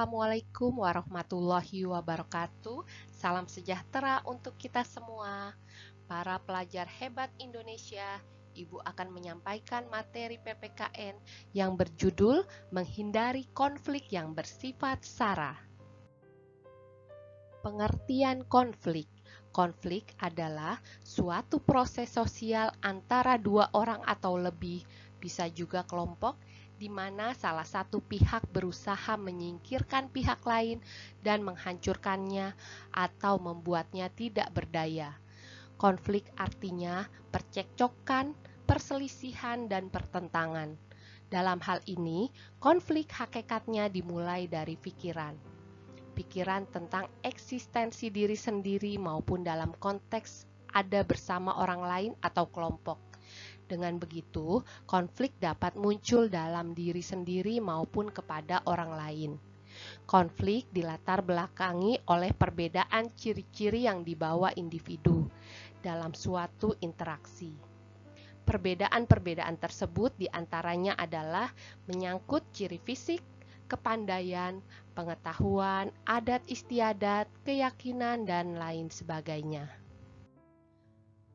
Assalamualaikum warahmatullahi wabarakatuh. Salam sejahtera untuk kita semua. Para pelajar hebat Indonesia, Ibu akan menyampaikan materi PPKN yang berjudul Menghindari Konflik yang Bersifat SARA. Pengertian konflik. Konflik adalah suatu proses sosial antara dua orang atau lebih, bisa juga kelompok, di mana salah satu pihak berusaha menyingkirkan pihak lain dan menghancurkannya atau membuatnya tidak berdaya. Konflik artinya percekcokan, perselisihan, dan pertentangan. Dalam hal ini, konflik hakikatnya dimulai dari pikiran. Pikiran tentang eksistensi diri sendiri maupun dalam konteks ada bersama orang lain atau kelompok. Dengan begitu, konflik dapat muncul dalam diri sendiri maupun kepada orang lain. Konflik dilatar belakangi oleh perbedaan ciri-ciri yang dibawa individu dalam suatu interaksi. Perbedaan-perbedaan tersebut diantaranya adalah menyangkut ciri fisik, kepandaian, pengetahuan, adat istiadat, keyakinan, dan lain sebagainya.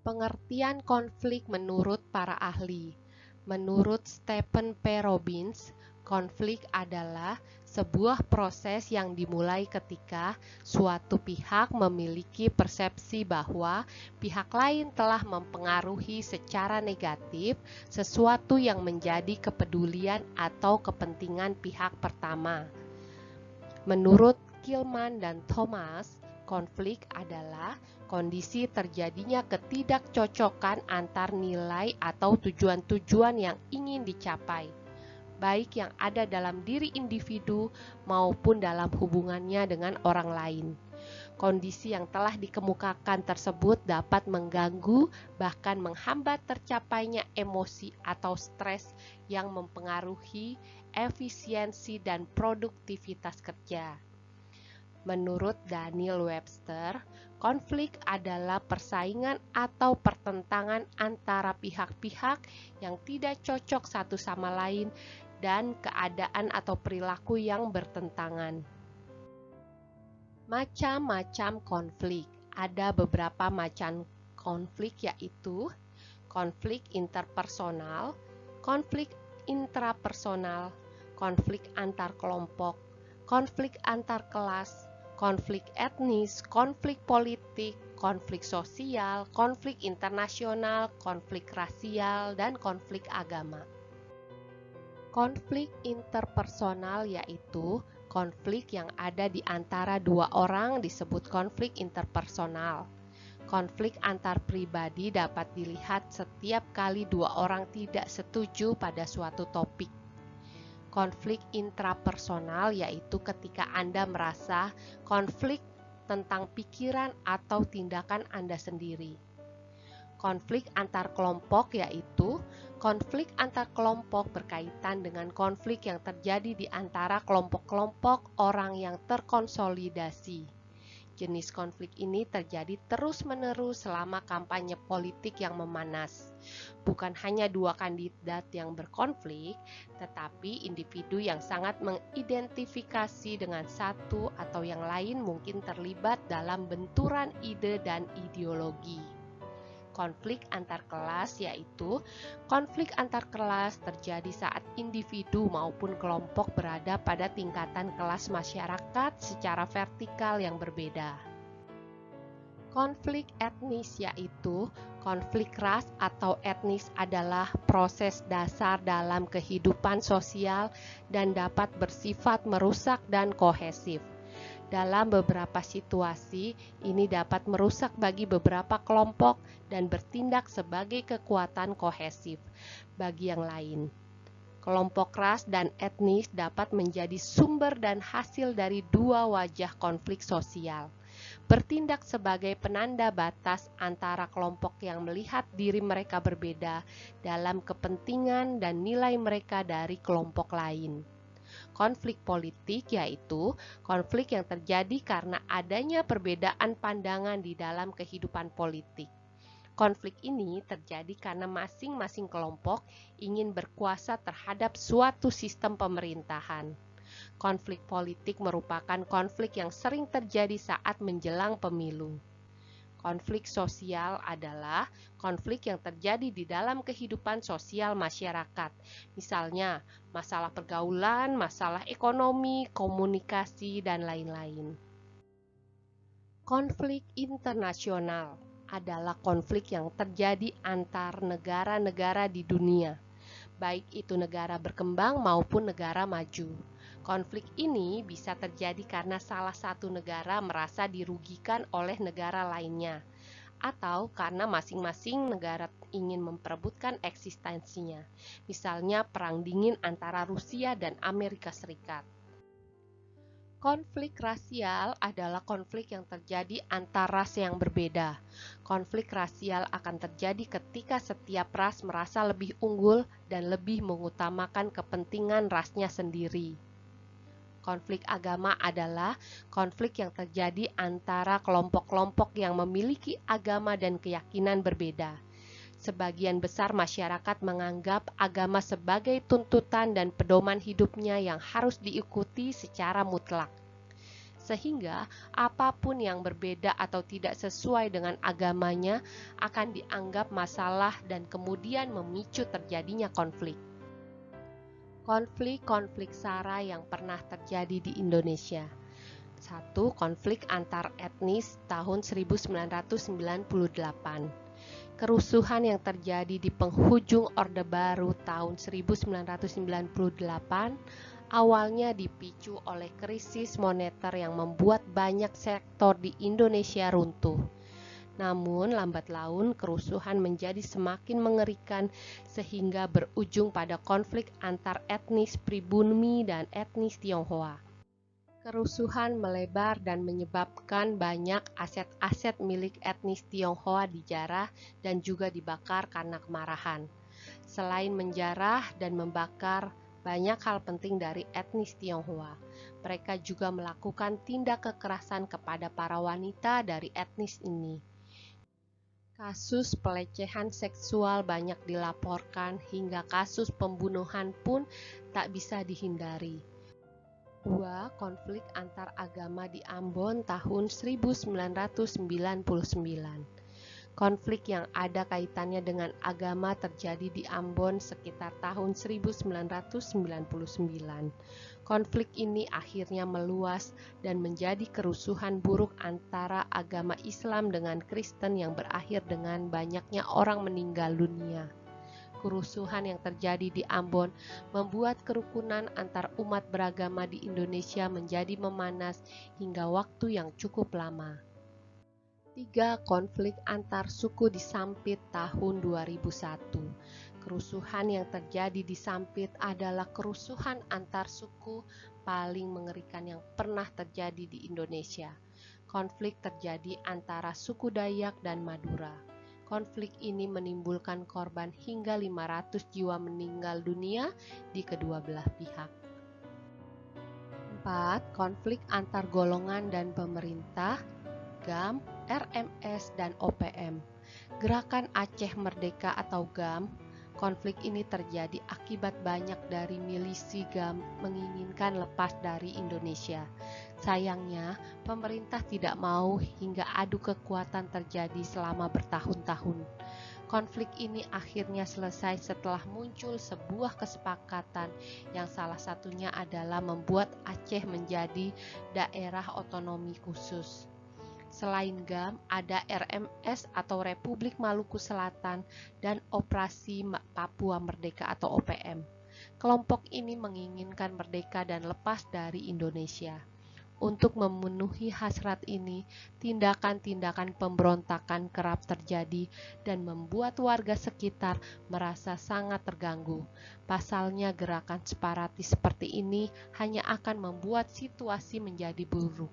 Pengertian konflik menurut para ahli. Menurut Stephen P. Robbins, konflik adalah sebuah proses yang dimulai ketika suatu pihak memiliki persepsi bahwa pihak lain telah mempengaruhi secara negatif sesuatu yang menjadi kepedulian atau kepentingan pihak pertama. Menurut Kilman dan Thomas, konflik adalah kondisi terjadinya ketidakcocokan antar nilai atau tujuan-tujuan yang ingin dicapai, baik yang ada dalam diri individu maupun dalam hubungannya dengan orang lain. Kondisi yang telah dikemukakan tersebut dapat mengganggu, bahkan menghambat tercapainya emosi atau stres yang mempengaruhi efisiensi dan produktivitas kerja. Menurut Daniel Webster, konflik adalah persaingan atau pertentangan antara pihak-pihak yang tidak cocok satu sama lain dan keadaan atau perilaku yang bertentangan. Macam-macam konflik. Ada beberapa macam konflik, yaitu konflik interpersonal, konflik intrapersonal, konflik antar kelompok, konflik antar kelas, konflik etnis, konflik politik, konflik sosial, konflik internasional, konflik rasial, dan konflik agama. Konflik interpersonal yaitu konflik yang ada di antara dua orang disebut konflik interpersonal. Konflik antar pribadi dapat dilihat setiap kali dua orang tidak setuju pada suatu topik. Konflik intrapersonal yaitu ketika Anda merasa konflik tentang pikiran atau tindakan Anda sendiri. Konflik antar kelompok yaitu konflik antar kelompok berkaitan dengan konflik yang terjadi di antara kelompok-kelompok orang yang terkonsolidasi. Jenis konflik ini terjadi terus-menerus selama kampanye politik yang memanas. Bukan hanya dua kandidat yang berkonflik, tetapi individu yang sangat mengidentifikasi dengan satu atau yang lain mungkin terlibat dalam benturan ide dan ideologi. Konflik antar kelas yaitu konflik antar kelas terjadi saat individu maupun kelompok berada pada tingkatan kelas masyarakat secara vertikal yang berbeda. Konflik etnis yaitu konflik ras atau etnis adalah proses dasar dalam kehidupan sosial dan dapat bersifat merusak dan kohesif. Dalam beberapa situasi, ini dapat merusak bagi beberapa kelompok dan bertindak sebagai kekuatan kohesif bagi yang lain. Kelompok ras dan etnis dapat menjadi sumber dan hasil dari dua wajah konflik sosial. Bertindak sebagai penanda batas antara kelompok yang melihat diri mereka berbeda dalam kepentingan dan nilai mereka dari kelompok lain. Konflik politik yaitu konflik yang terjadi karena adanya perbedaan pandangan di dalam kehidupan politik. Konflik ini terjadi karena masing-masing kelompok ingin berkuasa terhadap suatu sistem pemerintahan. Konflik politik merupakan konflik yang sering terjadi saat menjelang pemilu. Konflik sosial adalah konflik yang terjadi di dalam kehidupan sosial masyarakat. Misalnya, masalah pergaulan, masalah ekonomi, komunikasi, dan lain-lain. Konflik internasional adalah konflik yang terjadi antar negara-negara di dunia, baik itu negara berkembang maupun negara maju. Konflik ini bisa terjadi karena salah satu negara merasa dirugikan oleh negara lainnya, atau karena masing-masing negara ingin memperebutkan eksistensinya. Misalnya Perang Dingin antara Rusia dan Amerika Serikat. Konflik rasial adalah konflik yang terjadi antar ras yang berbeda. Konflik rasial akan terjadi ketika setiap ras merasa lebih unggul dan lebih mengutamakan kepentingan rasnya sendiri. Konflik agama adalah konflik yang terjadi antara kelompok-kelompok yang memiliki agama dan keyakinan berbeda. Sebagian besar masyarakat menganggap agama sebagai tuntutan dan pedoman hidupnya yang harus diikuti secara mutlak. Sehingga apapun yang berbeda atau tidak sesuai dengan agamanya akan dianggap masalah dan kemudian memicu terjadinya konflik. Konflik-konflik SARA yang pernah terjadi di Indonesia. 1. Konflik antar etnis tahun 1998. Kerusuhan yang terjadi di penghujung Orde Baru tahun 1998 awalnya dipicu oleh krisis moneter yang membuat banyak sektor di Indonesia runtuh. Namun, lambat laun kerusuhan menjadi semakin mengerikan sehingga berujung pada konflik antar etnis pribumi dan etnis Tionghoa. Kerusuhan melebar dan menyebabkan banyak aset-aset milik etnis Tionghoa dijarah dan juga dibakar karena kemarahan. Selain menjarah dan membakar banyak hal penting dari etnis Tionghoa, mereka juga melakukan tindak kekerasan kepada para wanita dari etnis ini. Kasus pelecehan seksual banyak dilaporkan hingga kasus pembunuhan pun tak bisa dihindari. 2. Konflik antar agama di Ambon tahun 1999. Konflik yang ada kaitannya dengan agama terjadi di Ambon sekitar tahun 1999. Konflik ini akhirnya meluas dan menjadi kerusuhan buruk antara agama Islam dengan Kristen yang berakhir dengan banyaknya orang meninggal dunia. Kerusuhan yang terjadi di Ambon membuat kerukunan antar umat beragama di Indonesia menjadi memanas hingga waktu yang cukup lama. 3. Konflik antar suku di Sampit tahun 2001. Kerusuhan yang terjadi di Sampit adalah kerusuhan antar suku paling mengerikan yang pernah terjadi di Indonesia. Konflik terjadi antara suku Dayak dan Madura. Konflik ini menimbulkan korban hingga 500 jiwa meninggal dunia di kedua belah pihak. 4. Konflik antar golongan dan pemerintah, GAM, RMS, dan OPM. Gerakan Aceh Merdeka atau GAM. Konflik ini terjadi akibat banyak dari milisi GAM menginginkan lepas dari Indonesia. Sayangnya, pemerintah tidak mau hingga adu kekuatan terjadi selama bertahun-tahun. Konflik ini akhirnya selesai setelah muncul sebuah kesepakatan yang salah satunya adalah membuat Aceh menjadi daerah otonomi khusus. Selain GAM, ada RMS atau Republik Maluku Selatan dan Operasi Papua Merdeka atau OPM. Kelompok ini menginginkan merdeka dan lepas dari Indonesia. Untuk memenuhi hasrat ini, tindakan-tindakan pemberontakan kerap terjadi dan membuat warga sekitar merasa sangat terganggu. Pasalnya, gerakan separatis seperti ini hanya akan membuat situasi menjadi buruk.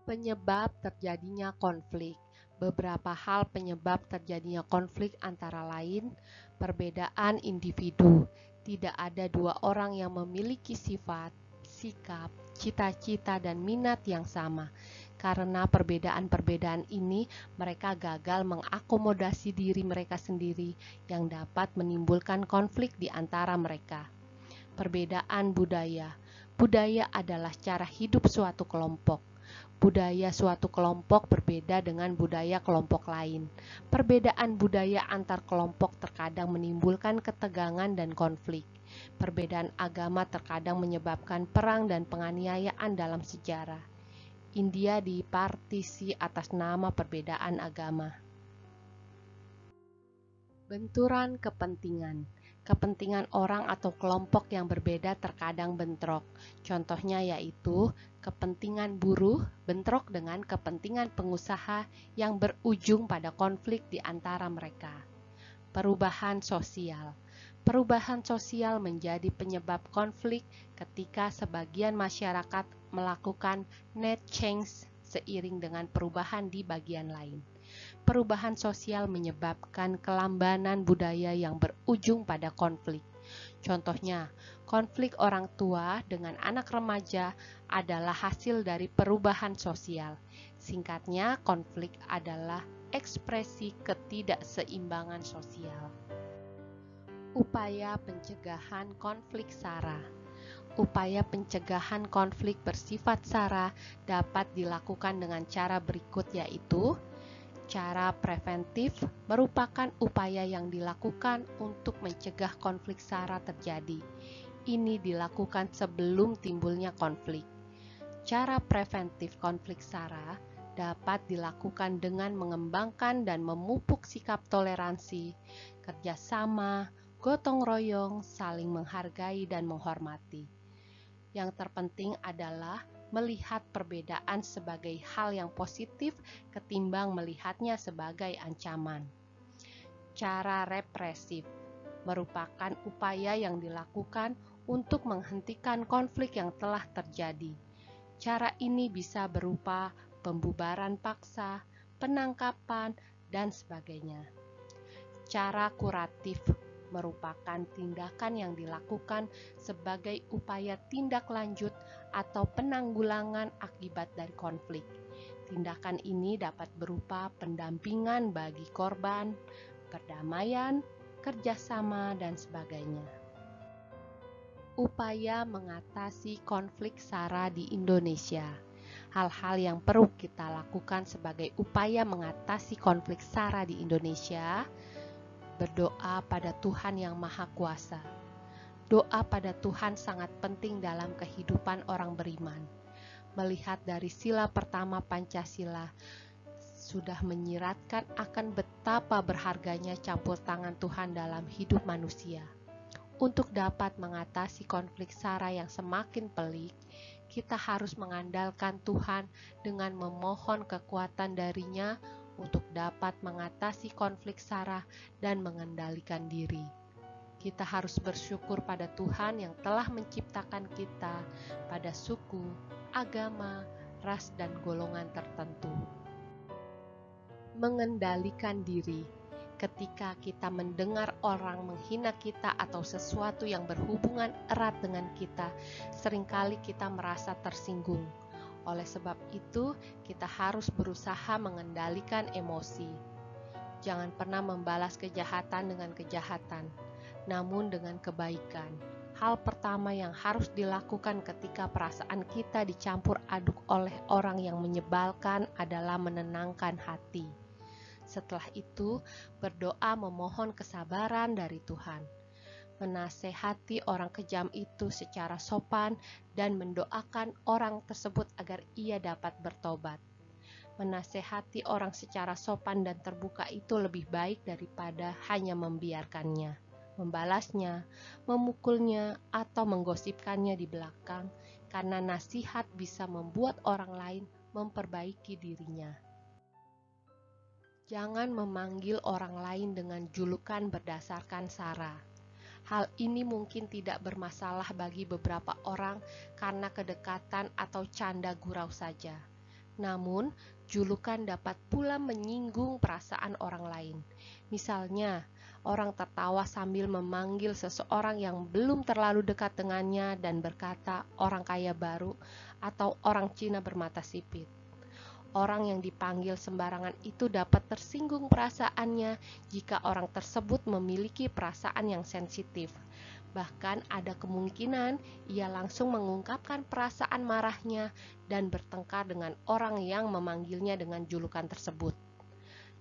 Penyebab terjadinya konflik. Beberapa hal penyebab terjadinya konflik antara lain perbedaan individu. Tidak ada dua orang yang memiliki sifat, sikap, cita-cita, dan minat yang sama. Karena perbedaan-perbedaan ini, mereka gagal mengakomodasi diri mereka sendiri yang dapat menimbulkan konflik di antara mereka. Perbedaan budaya. Budaya adalah cara hidup suatu kelompok. Budaya suatu kelompok berbeda dengan budaya kelompok lain. Perbedaan budaya antar kelompok terkadang menimbulkan ketegangan dan konflik. Perbedaan agama terkadang menyebabkan perang dan penganiayaan dalam sejarah. India dipartisi atas nama perbedaan agama. Benturan kepentingan. Kepentingan orang atau kelompok yang berbeda terkadang bentrok. Contohnya yaitu kepentingan buruh bentrok dengan kepentingan pengusaha yang berujung pada konflik di antara mereka. Perubahan sosial. Perubahan sosial menjadi penyebab konflik ketika sebagian masyarakat melakukan net change seiring dengan perubahan di bagian lain. Perubahan sosial menyebabkan kelambanan budaya yang berujung pada konflik. Contohnya, konflik orang tua dengan anak remaja adalah hasil dari perubahan sosial. Singkatnya, konflik adalah ekspresi ketidakseimbangan sosial. Upaya pencegahan konflik SARA. Upaya pencegahan konflik bersifat SARA dapat dilakukan dengan cara berikut yaitu cara preventif merupakan upaya yang dilakukan untuk mencegah konflik SARA terjadi. Ini dilakukan sebelum timbulnya konflik. Cara preventif konflik SARA dapat dilakukan dengan mengembangkan dan memupuk sikap toleransi, kerjasama, gotong royong, saling menghargai dan menghormati. Yang terpenting adalah melihat perbedaan sebagai hal yang positif ketimbang melihatnya sebagai ancaman. Cara represif merupakan upaya yang dilakukan untuk menghentikan konflik yang telah terjadi. Cara ini bisa berupa pembubaran paksa, penangkapan, dan sebagainya. Cara kuratif merupakan tindakan yang dilakukan sebagai upaya tindak lanjut atau penanggulangan akibat dari konflik. Tindakan ini dapat berupa pendampingan bagi korban, perdamaian, kerjasama, dan sebagainya. Upaya mengatasi konflik SARA di Indonesia. Hal-hal yang perlu kita lakukan sebagai upaya mengatasi konflik SARA di Indonesia: berdoa pada Tuhan yang Maha Kuasa. Doa pada Tuhan sangat penting dalam kehidupan orang beriman. Melihat dari sila pertama Pancasila, sudah menyiratkan akan betapa berharganya campur tangan Tuhan dalam hidup manusia. Untuk dapat mengatasi konflik SARA yang semakin pelik, kita harus mengandalkan Tuhan dengan memohon kekuatan darinya untuk dapat mengatasi konflik SARA dan mengendalikan diri. Kita harus bersyukur pada Tuhan yang telah menciptakan kita pada suku, agama, ras, dan golongan tertentu. Mengendalikan diri. Ketika kita mendengar orang menghina kita atau sesuatu yang berhubungan erat dengan kita, seringkali kita merasa tersinggung. Oleh sebab itu, kita harus berusaha mengendalikan emosi. Jangan pernah membalas kejahatan dengan kejahatan, namun dengan kebaikan. Hal pertama yang harus dilakukan ketika perasaan kita dicampur aduk oleh orang yang menyebalkan adalah menenangkan hati. Setelah itu, berdoa memohon kesabaran dari Tuhan. Menasehati orang kejam itu secara sopan dan mendoakan orang tersebut agar ia dapat bertobat. Menasehati orang secara sopan dan terbuka itu lebih baik daripada hanya membiarkannya, membalasnya, memukulnya, atau menggosipkannya di belakang, karena nasihat bisa membuat orang lain memperbaiki dirinya. Jangan memanggil orang lain dengan julukan berdasarkan sara. Hal ini mungkin tidak bermasalah bagi beberapa orang karena kedekatan atau canda gurau saja. Namun, julukan dapat pula menyinggung perasaan orang lain. Misalnya, orang tertawa sambil memanggil seseorang yang belum terlalu dekat dengannya dan berkata orang kaya baru atau orang Cina bermata sipit. Orang yang dipanggil sembarangan itu dapat tersinggung perasaannya jika orang tersebut memiliki perasaan yang sensitif. Bahkan ada kemungkinan ia langsung mengungkapkan perasaan marahnya dan bertengkar dengan orang yang memanggilnya dengan julukan tersebut.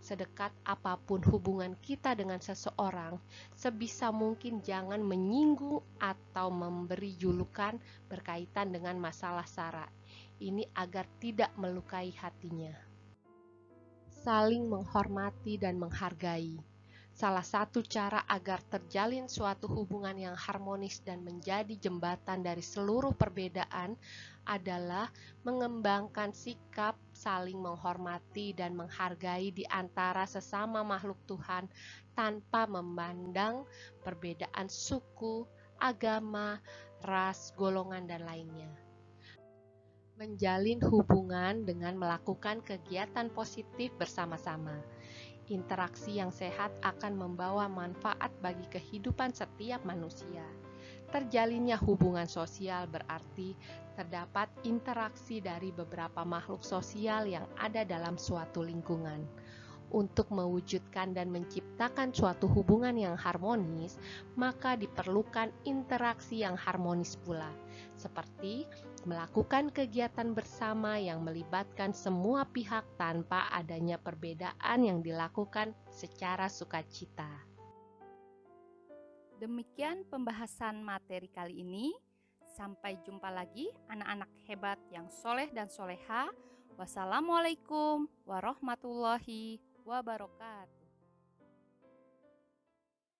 Sedekat apapun hubungan kita dengan seseorang, sebisa mungkin jangan menyinggung atau memberi julukan berkaitan dengan masalah sara. Ini agar tidak melukai hatinya. Saling menghormati dan menghargai. Salah satu cara agar terjalin suatu hubungan yang harmonis dan menjadi jembatan dari seluruh perbedaan adalah mengembangkan sikap saling menghormati dan menghargai di antara sesama makhluk Tuhan tanpa memandang perbedaan suku, agama, ras, golongan, dan lainnya. Menjalin hubungan dengan melakukan kegiatan positif bersama-sama. Interaksi yang sehat akan membawa manfaat bagi kehidupan setiap manusia. Terjalinnya hubungan sosial berarti terdapat interaksi dari beberapa makhluk sosial yang ada dalam suatu lingkungan. Untuk mewujudkan dan menciptakan suatu hubungan yang harmonis, maka diperlukan interaksi yang harmonis pula, seperti melakukan kegiatan bersama yang melibatkan semua pihak tanpa adanya perbedaan yang dilakukan secara sukacita. Demikian pembahasan materi kali ini. Sampai jumpa lagi anak-anak hebat yang soleh dan soleha. Wassalamualaikum warahmatullahi wabarakatuh.